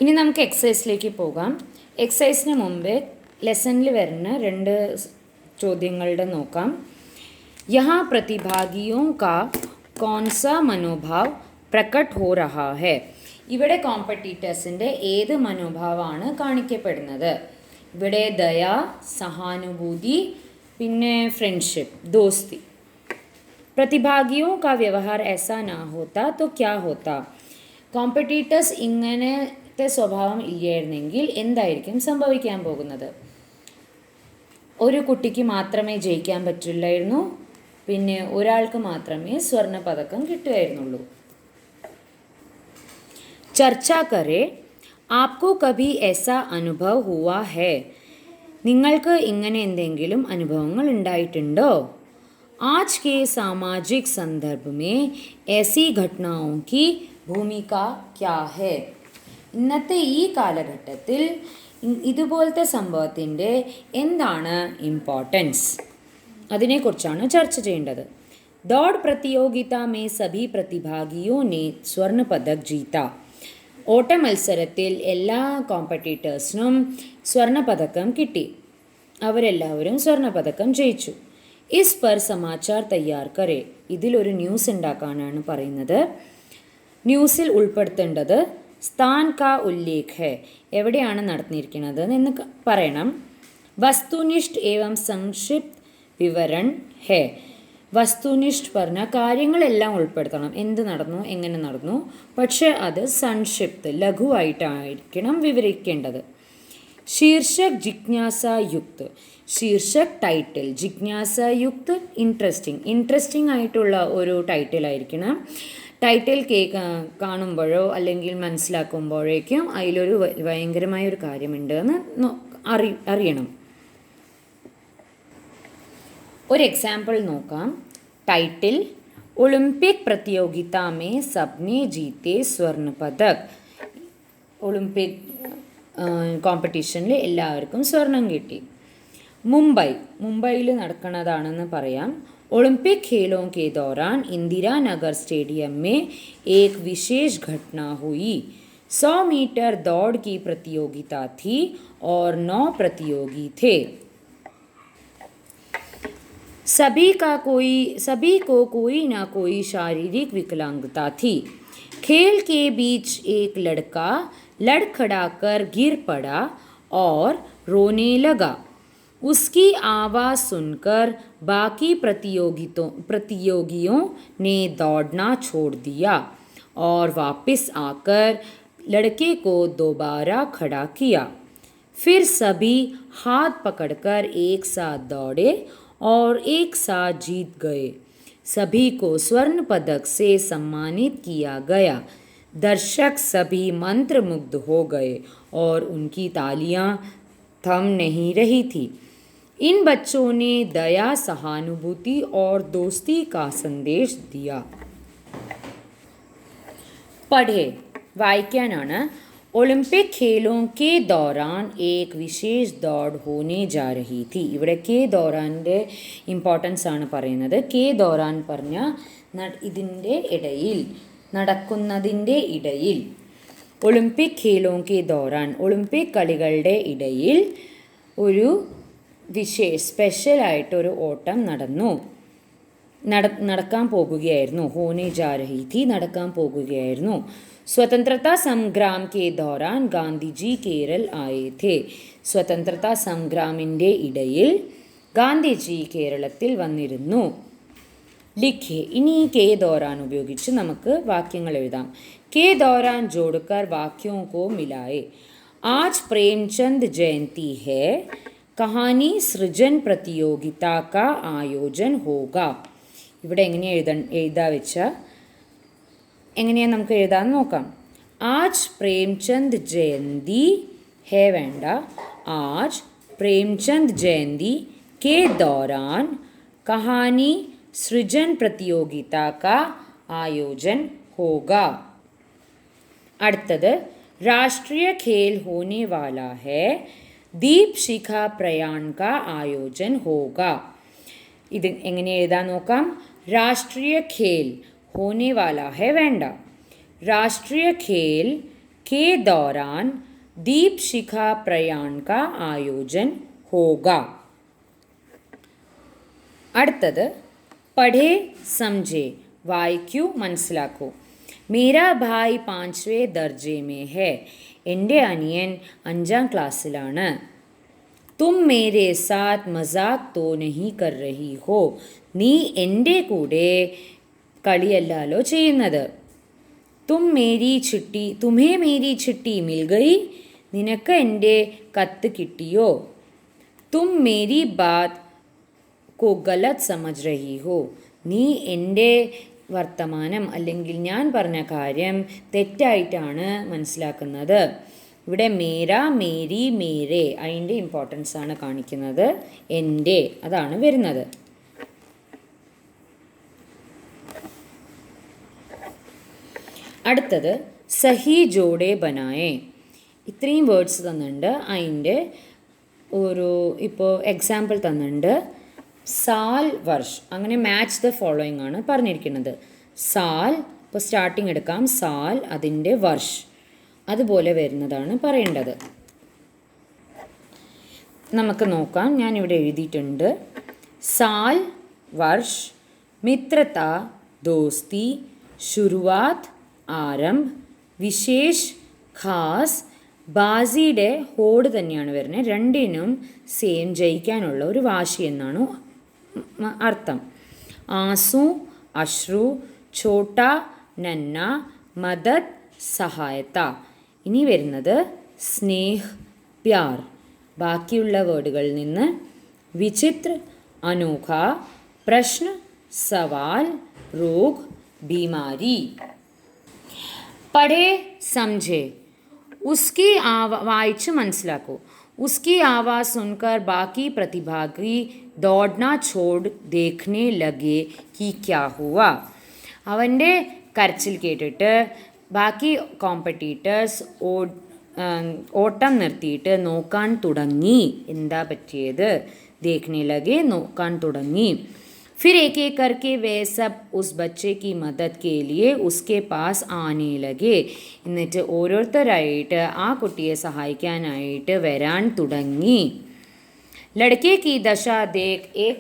ഇനി നമുക്ക് എക്സസൈസിലേക്ക് പോകാം. എക്സസൈസിന് മുമ്പ് ലെസണിൽ വരുന്ന രണ്ട് ചോദ്യങ്ങളുടെ നോക്കാം. यहाँ प्रतिभागियों का कौन सा मनोभाव प्रकट हो रहा है. ഇവിടെ കോമ്പറ്റീറ്റേഴ്സിൻ്റെ ഏത് മനോഭാവമാണ് കാണിക്കപ്പെടുന്നത്? ഇവിടെ ദയ, സഹാനുഭൂതി, പിന്നെ ഫ്രണ്ട്ഷിപ്പ്, दोस्ती. प्रतिभागियों का व्यवहार ऐसा ना होता तो क्या होता. കോമ്പറ്റീറ്റേഴ്സ് ഇങ്ങനത്തെ സ്വഭാവം ഇല്ലായിരുന്നെങ്കിൽ എന്തായിരിക്കും സംഭവിക്കാൻ പോകുന്നത്? ഒരു കുട്ടിക്ക് മാത്രമേ ജയിക്കാൻ പറ്റില്ലായിരുന്നു, പിന്നെ ഒരാൾക്ക് മാത്രമേ സ്വർണ്ണ പതക്കം കിട്ടുമായിരുന്നുള്ളൂ. ചർച്ച കരേ. ആപ്കോ കഭി ऐसा അനുഭവ ഹുവാ ഹേ. നിങ്ങൾക്ക് ഇങ്ങനെ എന്തെങ്കിലും അനുഭവങ്ങൾ ഉണ്ടായിട്ടുണ്ടോ? आज के सामाजिक संदर्भ में ऐसी घटनाओं की ഭൂമിക ക്യാ ഹേ. ഇന്നത്തെ ഈ കാലഘട്ടത്തിൽ ഇതുപോലത്തെ സംഭവത്തിൻ്റെ എന്താണ് ഇമ്പോർട്ടൻസ്? അതിനെക്കുറിച്ചാണ് ചർച്ച ചെയ്യേണ്ടത്. दौड़ प्रतियोगिता में सभी प्रतिभागियों ने स्वर्ण पदक जीता. ഓട്ട മത്സരത്തിൽ എല്ലാ കോമ്പറ്റീറ്റേഴ്സിനും സ്വർണ്ണ പതക്കം കിട്ടി. അവരെല്ലാവരും സ്വർണ്ണ പതക്കം ജയിച്ചു. ഇസ് പർ സമാചാർ തയ്യാർ കരേ. ഇതിലൊരു ന്യൂസ് ഉണ്ടാക്കാനാണ് പറയുന്നത്. ന്യൂസിൽ ഉൾപ്പെടുത്തേണ്ടത് സ്ഥാൻ കാ ഉല്ലേഖ് ഹെ. എവിടെയാണ് നടന്നിരിക്കുന്നത് എന്ന് പറയണം. വസ്തുനിഷ്ഠ് ഏവം സംക്ഷിപ്ത് വിവരൺ ഹെ. വസ്തുനിഷ്ഠ് പറഞ്ഞ കാര്യങ്ങളെല്ലാം ഉൾപ്പെടുത്തണം. എന്ത് നടന്നു, എങ്ങനെ നടന്നു, പക്ഷേ അത് സംക്ഷിപ്ത്, ലഘുവായിട്ടായിരിക്കണം വിവരിക്കേണ്ടത്. ശീർഷക് ജിജ്ഞാസായുക്ത്. ശീർഷക് ടൈറ്റിൽ, ജിജ്ഞാസായുക്ത് ഇൻട്രസ്റ്റിംഗ് ആയിട്ടുള്ള ഒരു ടൈറ്റിലായിരിക്കണം. ടൈറ്റിൽ കാണുമ്പോഴോ അല്ലെങ്കിൽ മനസ്സിലാക്കുമ്പോഴേക്കും അതിലൊരു ഭയങ്കരമായൊരു കാര്യമുണ്ട് എന്ന് അറിയണം. ഒരു എക്സാമ്പിൾ നോക്കാം. ടൈറ്റിൽ ഒളിമ്പിക് പ്രതിയോഗിത മേ സബ്നെ ജീത്തെ സ്വർണ്ണ പതക്. ഒളിമ്പിക് കോമ്പറ്റീഷനിൽ എല്ലാവർക്കും സ്വർണം കിട്ടി. മുംബൈയിൽ നടക്കുന്നതാണെന്ന് പറയാം. ओलंपिक खेलों के दौरान इंदिरा नगर स्टेडियम में एक विशेष घटना हुई. 100 मीटर दौड़ की प्रतियोगिता थी और 9 प्रतियोगी थे. सभी को कोई ना कोई शारीरिक विकलांगता थी. खेल के बीच एक लड़का लड़खड़ाकर गिर पड़ा और रोने लगा. उसकी आवाज़ सुनकर बाकी प्रतियोगियों ने दौड़ना छोड़ दिया और वापस आकर लड़के को दोबारा खड़ा किया. फिर सभी हाथ पकड़कर एक साथ दौड़े और एक साथ जीत गए. सभी को स्वर्ण पदक से सम्मानित किया गया. दर्शक सभी मंत्रमुग्ध हो गए और उनकी तालियां थम नहीं रही थी. इन बच्चों ने दया, सहानुभूति और दोस्ती का संदेश दिया. पढ़े. വായിക്കാനാണ്. ഒളിമ്പിക് खेलों के दौरान एक विशेष दौड़ होने जा रही थी. ഇവിടെ കെ ദൗറാൻ്റെ ഇമ്പോർട്ടൻസ് ആണ് പറയുന്നത്. കെ ദൗറാൻ പറഞ്ഞ ഇതിൻ്റെ ഇടയിൽ, നടക്കുന്നതിൻ്റെ ഇടയിൽ, ഒളിമ്പിക് खेलों के दौराൻ ഒളിമ്പിക് കളികളുടെ ഇടയിൽ ഒരു സ്പെഷ്യലായിട്ടൊരു ഓട്ടം നടക്കാൻ പോകുകയായിരുന്നു. ഹോനെ ജാ രഹി ഥി, നടക്കാൻ പോകുകയായിരുന്നു. സ്വതന്ത്രതാ സംഗ്രാം കെ ദൗറാൻ ഗാന്ധിജി കേരൾ ആയേ ഥേ. സ്വതന്ത്രതാ സംഗ്രാമിൻ്റെ ഇടയിൽ ഗാന്ധിജി കേരളത്തിൽ വന്നിരുന്നു. ലിഖേ. ഇനി കെ ദൗറാൻ ഉപയോഗിച്ച് നമുക്ക് വാക്യങ്ങൾ എഴുതാം. കെ ദൗറാൻ ജോഡ്കർ വാക്യോं को मिलाए. आज प्रेमचंद जयंती है. കഹാനി സൃജൻ പ്രതിയോഗിത കാ ആയോജൻ ഹോഗ. ഇവിടെ എങ്ങനെയാണ് എഴുതാ വെച്ചാൽ എങ്ങനെയാണ് നമുക്ക് എഴുതാമെന്ന് നോക്കാം. ആജ് പ്രേംചന്ദ് ജയന്തി ഹേ വേണ്ട. ആജ് പ്രേംചന്ദ് ജയന്തി കെ ദൗറാൻ കഹാനി സൃജൻ പ്രതിയോഗിത കാ ആയോജൻ ഹോഗ. അടുത്തത് രാഷ്ട്രീയ ഖേൽ ഹോനെ വാലാ ഹേ. ദീപ് ശിഖ പ്രയാൺ കാ ആയോജൻ ഹോഗ. ഇത് എങ്ങനെ എഴുതാൻ നോക്കാം. രാഷ്ട്രീയ ഖേൽ ഹോനെ വാലാ ഹെ വേണ്ട. രാഷ്ട്രീയ ഖേൽ के दौरान दीप शिखा प्रयाण का आयोजन होगा. അടുത്തത് പഠേ സമझे വായിക്കൂ മനസ്സിലാക്കൂ. मेरा भाई 5वें दर्जे में है. എൻ്റെ അനിയൻ 5ാം ക്ലാസ്സിലാണ്. तुम मेरे साथ मजाक तो नहीं कर रही हो. നീ എൻ്റെ കൂടെ കളിയല്ലല്ലോ ചെയ്യുന്നത്. तुम्हें मेरी चिट्ठी मिल गई. നിനക്ക് എൻ്റെ കത്ത് കിട്ടിയോ? तुम मेरी बात को गलत समझ रही हो. നീ എൻ്റെ വർത്തമാനം അല്ലെങ്കിൽ ഞാൻ പറഞ്ഞ കാര്യം തെറ്റായിട്ടാണ് മനസ്സിലാക്കുന്നത്. ഇവിടെ മേര, മേരി, മേരെ അതിൻ്റെ ഇമ്പോർട്ടൻസ് ആണ് കാണിക്കുന്നത്. എൻ്റെ അതാണ് വരുന്നത്. അടുത്തത് സഹി ജോഡെ ബനായേ. ഇത്രയും വേർഡ്സ് തന്നിട്ടുണ്ട്. അതിൻ്റെ ഒരു ഇപ്പോൾ എക്സാമ്പിൾ തന്നിട്ടുണ്ട്. സാൽ, വർഷ്, അങ്ങനെ മാച്ച് ദ ഫോളോയിങ് ആണ് പറഞ്ഞിരിക്കുന്നത്. സാൽ, ഇപ്പോൾ സ്റ്റാർട്ടിങ് എടുക്കാം. സാൽ, അതിൻ്റെ വർഷ്, അതുപോലെ വരുന്നതാണ് പറയേണ്ടത്. നമുക്ക് നോക്കാം. ഞാനിവിടെ എഴുതിയിട്ടുണ്ട്. സാൽ, വർഷ്, മിത്രത, ദോസ്തി, ശുരുവാത്ത്, ആരംഭ്, വിശേഷ്, ഖാസ്. ബാസിയുടെ ഹോഡ് തന്നെയാണ് വരുന്നത്. രണ്ടിനും സെയിം ജയിക്കാനുള്ള ഒരു വാശി എന്നാണ് അർത്ഥം. ആസു, അശ്രു, ഛോട്ട, നന്ന, മദത്, സഹായത. ഇനി വരുന്നത് സ്നേഹ്, പ്യാർ. ബാക്കിയുള്ള വേർഡുകളിൽ നിന്ന് വിചിത്ര, അനോഖ, പ്രശ്ന, സവാൽ, രോഗ്, ബീമാരി. പഠേ സമझे उसकी വായിച്ച് മനസ്സിലാക്കൂ. उसकी आवाज़ सुनकर बाकी प्रतिभागी दौड़ना छोड़ देखने लगे कि क्या हुआ. അവൻ്റെ കരച്ചിൽ കേട്ടിട്ട് ബാക്കി കോമ്പറ്റീറ്റേഴ്സ് ഓട്ടം നിർത്തിയിട്ട് നോക്കാൻ തുടങ്ങി. എന്താ പറ്റിയത്? देखने लगे, നോക്കാൻ തുടങ്ങി. फिर एक एक करके वे सब उस बच्चे की मदद के लिए उसके पास आने लगे. എന്നിട്ട് ഓരോരുത്തരായിട്ട് ആ കുട്ടിയെ സഹായിക്കാനായിട്ട് വരാൻ തുടങ്ങി. लड़के की दशा देख एक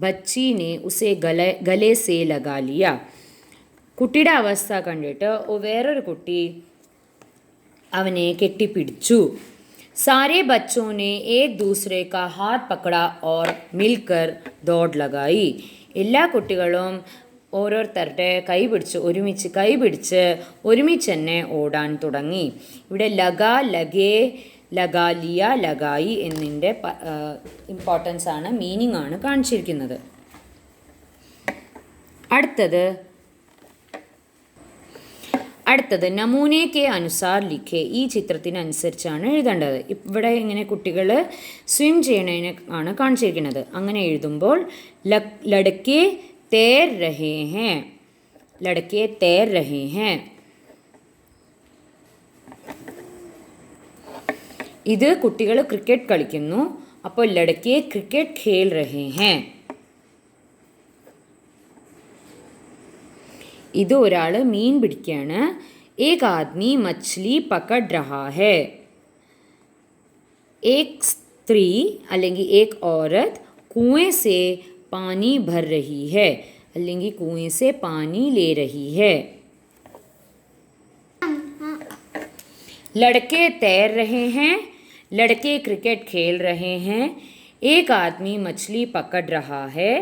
बच्ची ने उसे गले से लगा लिया. കുട്ടിയുടെ അവസ്ഥ കണ്ടിട്ട് വേറൊരു കുട്ടി അവനെ കെട്ടിപ്പിടിച്ചു. सारे बच्चों ने एक दूसरे का हाथ पकड़ा और मिलकर दौड़ लगाई. എല്ലാ കുട്ടികളും ഓരോരുത്തരുടെ കൈ പിടിച്ച് ഒരുമിച്ച് തന്നെ ഓടാൻ തുടങ്ങി. ഇവിടെ ലഗ, ലഗേ, ലഗാ, ലിയ, ലഗായി എന്നിൻ്റെ ഇമ്പോർട്ടൻസ് ആണ്, മീനിങ് ആണ് കാണിച്ചിരിക്കുന്നത്. അടുത്തത് നമൂനെ കെ അനുസാർ ലിഖെ. ഈ ചിത്രത്തിനനുസരിച്ചാണ് എഴുതേണ്ടത്. ഇവിടെ ഇങ്ങനെ കുട്ടികൾ സ്വിം ചെയ്യണതിനെ ആണ് കാണിച്ചിരിക്കുന്നത്. അങ്ങനെ എഴുതുമ്പോൾ ലടക്കെ തേർ രഹേ ഹേ. ഇത് കുട്ടികൾ ക്രിക്കറ്റ് കളിക്കുന്നു. അപ്പോൾ ലടക്കെ ക്രിക്കറ്റ് ഖേൽ രഹേ ഹേ. ഇത് ഒരാൾ മീൻ പിടിക്കുകയാണ്. एक आदमी मछली पकड़ रहा है. एक स्त्री അല്ലെങ്കിൽ एक औरत कुएं से पानी भर रही है അല്ലെങ്കിൽ कुएं से पानी ले रही है. लड़के तैर रहे हैं, लड़के क्रिकेट खेल रहे हैं, एक आदमी मछली पकड़ रहा है,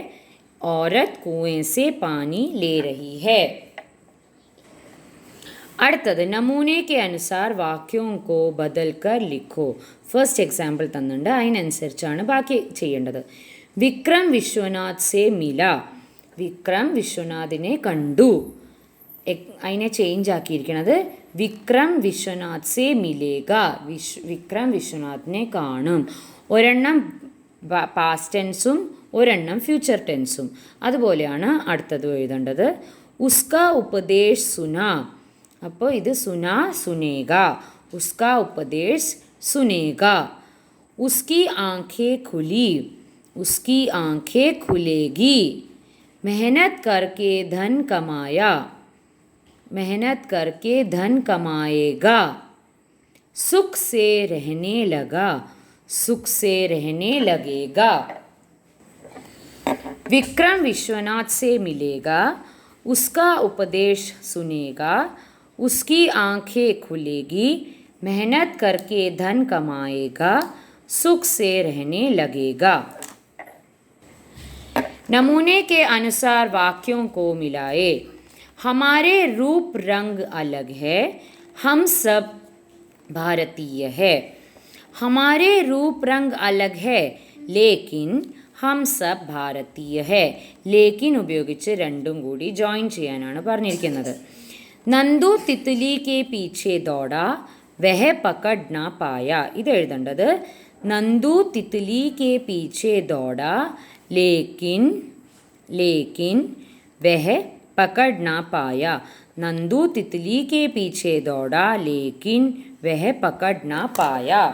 औरत कुएं से पानी ले रही है. അടുത്തത് നമൂനെ കെ അനുസാർ വാക്യോं को बदल कर लिखो. ഫസ്റ്റ് എക്സാമ്പിൾ തന്നിട്ടുണ്ട്. അതിനനുസരിച്ചാണ് ബാക്കി ചെയ്യേണ്ടത്. വിക്രം വിശ്വനാഥ് സെ മില. വിക്രം വിശ്വനാഥിനെ കണ്ടു. അതിനെ ചേഞ്ച് ആക്കിയിരിക്കുന്നത് വിക്രം വിശ്വനാഥ് സെ മിലേഗ. വിക്രം വിശ്വനാഥിനെ കാണും. ഒരെണ്ണം പാസ്റ്റ് ടെൻസും ഒരെണ്ണം ഫ്യൂച്ചർ ടെൻസും. അതുപോലെയാണ് അടുത്തത് എഴുതേണ്ടത്. ഉസ്ക ഉപദേശ് സുന. അപ്പോൾ ഇത് സുന, സുനേഗ. ഉസ്ക ഉപദേശ് സുനേഗ. ഉസ്കി ആംഖേ ഖുലി, ഉസ്കി ആംഖേ ഖുലേഗി. मेहनत करके धन कमाया, मेहनत करके धन कमाएगा। सुख से रहने लगा, सुख से रहने लगेगा। विक्रम विश्वनाथ से मिलेगा, उसका उपदेश सुनेगा, उसकी आंखें खुलेगी, मेहनत करके धन कमाएगा, सुख से रहने लगेगा। नमूने के अनुसार वाक्यों को मिलाए। हमारे रूप रंग अलग है, हम सब भारतीय है। हमारे रूप रंग अलग है, लेकिन हम सब ഭാരതീയ है. ലേക്കിൻ ഉപയോഗിച്ച് രണ്ടും കൂടി ജോയിൻ ചെയ്യാനാണ് പറഞ്ഞിരിക്കുന്നത്. നന്ദു തിത്ലി കെ പീछे ദോടാ, വഹ പകഡ് നാ പായ. ഇത് എഴുതേണ്ടത് നന്ദു തിത്ലി കെ പീछे ദോടാ, ലേക്കിൻ വഹ പകഡ് നാ പായ. നന്ദു തിത്ലി കെ പീछे ദോടാ, ലേക്കിൻ വഹ പകഡ് നാ പായ.